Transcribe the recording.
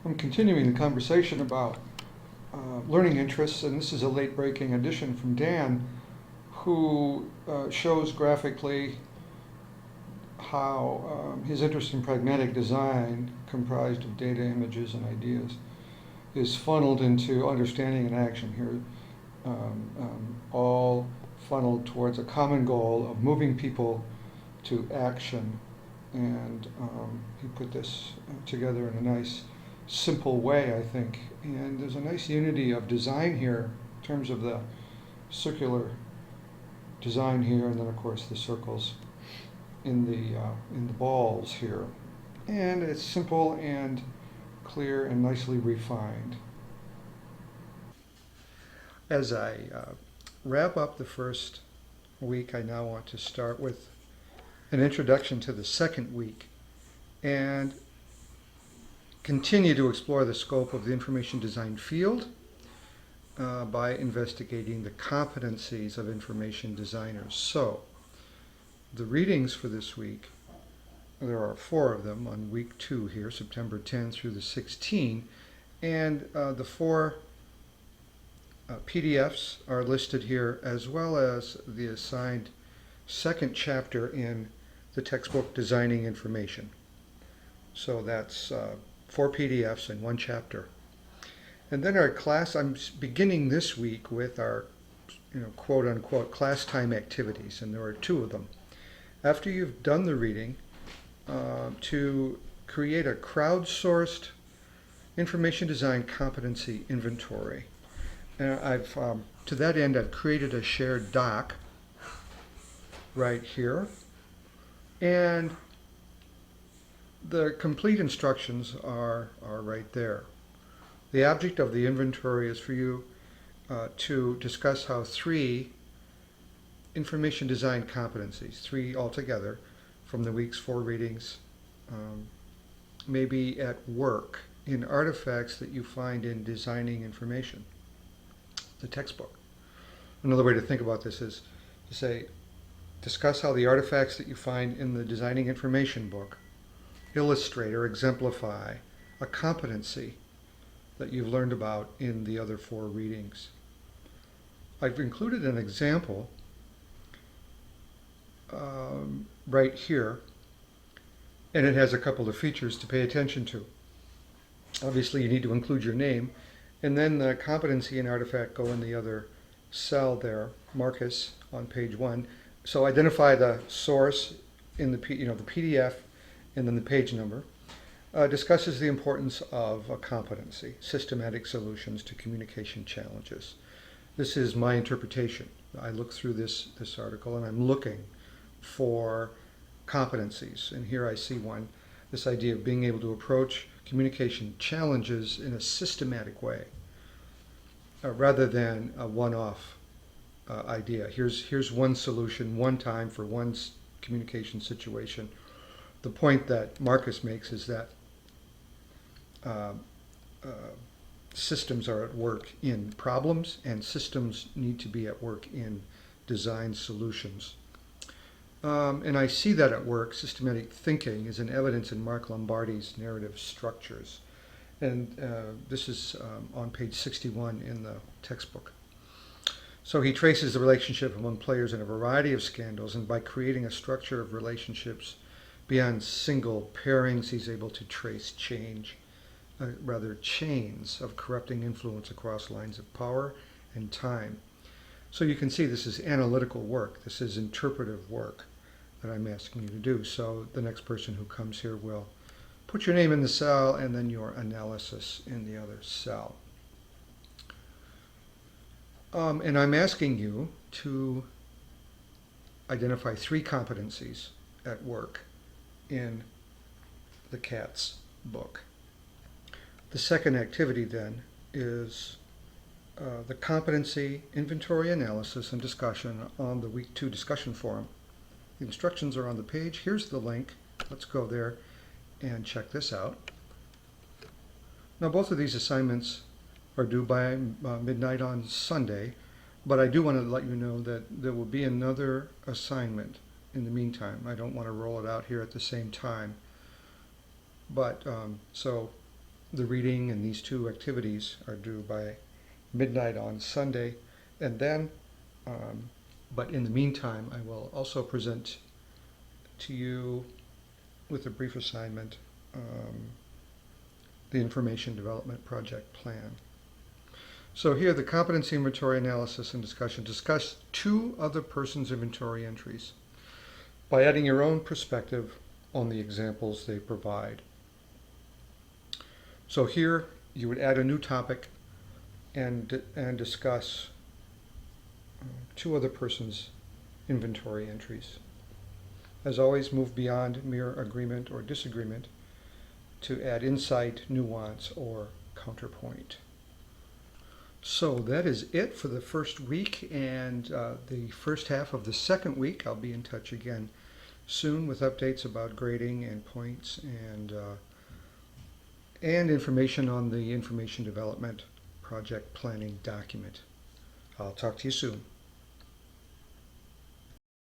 I'm continuing the conversation about learning interests, and this is a late breaking addition from Dan, who shows graphically how his interest in pragmatic design, comprised of data, images, and ideas, is funneled into understanding and action here, all funneled towards a common goal of moving people to action. And he put this together in a nice, simple way, I think. And there's a nice unity of design here in terms of the circular design here, and then of course the circles in the balls here. And it's simple and clear and nicely refined. As I wrap up the first week, I now want to start with an introduction to the second week and continue to explore the scope of the information design field by investigating the competencies of information designers. So, the readings for this week, there are 4 of them on week 2 here, September 10 through the 16th, and the 4 PDFs are listed here, as well as the assigned second chapter in the textbook Designing Information. So that's 4 PDFs and 1 chapter. And then our class, I'm beginning this week with our quote unquote class time activities, and there are 2 of them. After you've done the reading, to create a crowdsourced information design competency inventory. And to that end, I've created a shared doc right here, and the complete instructions are right there. The object of the inventory is for you to discuss how 3 information design competencies, 3 altogether, from the week's 4 readings, may be at work in artifacts that you find in Designing Information, the textbook. Another way to think about this is to say, discuss how the artifacts that you find in the Designing Information book illustrate or exemplify a competency that you've learned about in the other 4 readings. I've included an example right here, and it has a couple of features to pay attention to. Obviously, you need to include your name, and then the competency and artifact go in the other cell there, Marcus, on page 1. So identify the source in the PDF, and then the page number. Discusses the importance of a competency, systematic solutions to communication challenges. This is my interpretation. I look through this article, and I'm looking for competencies, and here I see one, this idea of being able to approach communication challenges in a systematic way, rather than a one-off idea. Here's one solution, one time for one communication situation. The point that Marcus makes is that systems are at work in problems, and systems need to be at work in design solutions. And I see that at work. Systematic thinking is an evidence in Mark Lombardi's narrative structures. And this is on page 61 in the textbook. So he traces the relationship among players in a variety of scandals, and by creating a structure of relationships beyond single pairings, he's able to trace chains of corrupting influence across lines of power and time. So you can see this is analytical work. This is interpretive work that I'm asking you to do. So the next person who comes here will put your name in the cell and then your analysis in the other cell. And I'm asking you to identify 3 competencies at work in the CATS book. The second activity then is the competency inventory analysis and discussion on the week 2 discussion forum. The instructions are on the page. Here's the link. Let's go there and check this out. Now, both of these assignments are due by midnight on Sunday, but I do want to let you know that there will be another assignment in the meantime. I don't want to roll it out here at the same time, but so the reading and these two activities are due by midnight on Sunday. And then, but in the meantime, I will also present to you with a brief assignment the information development project plan. So here, the competency inventory analysis and discussion. Discuss two other persons' inventory entries by adding your own perspective on the examples they provide. So here, you would add a new topic and discuss two other persons' inventory entries. As always, move beyond mere agreement or disagreement to add insight, nuance, or counterpoint. So that is it for the first week, and the first half of the second week. I'll be in touch again soon with updates about grading and points and information on the information development project planning document. I'll talk to you soon.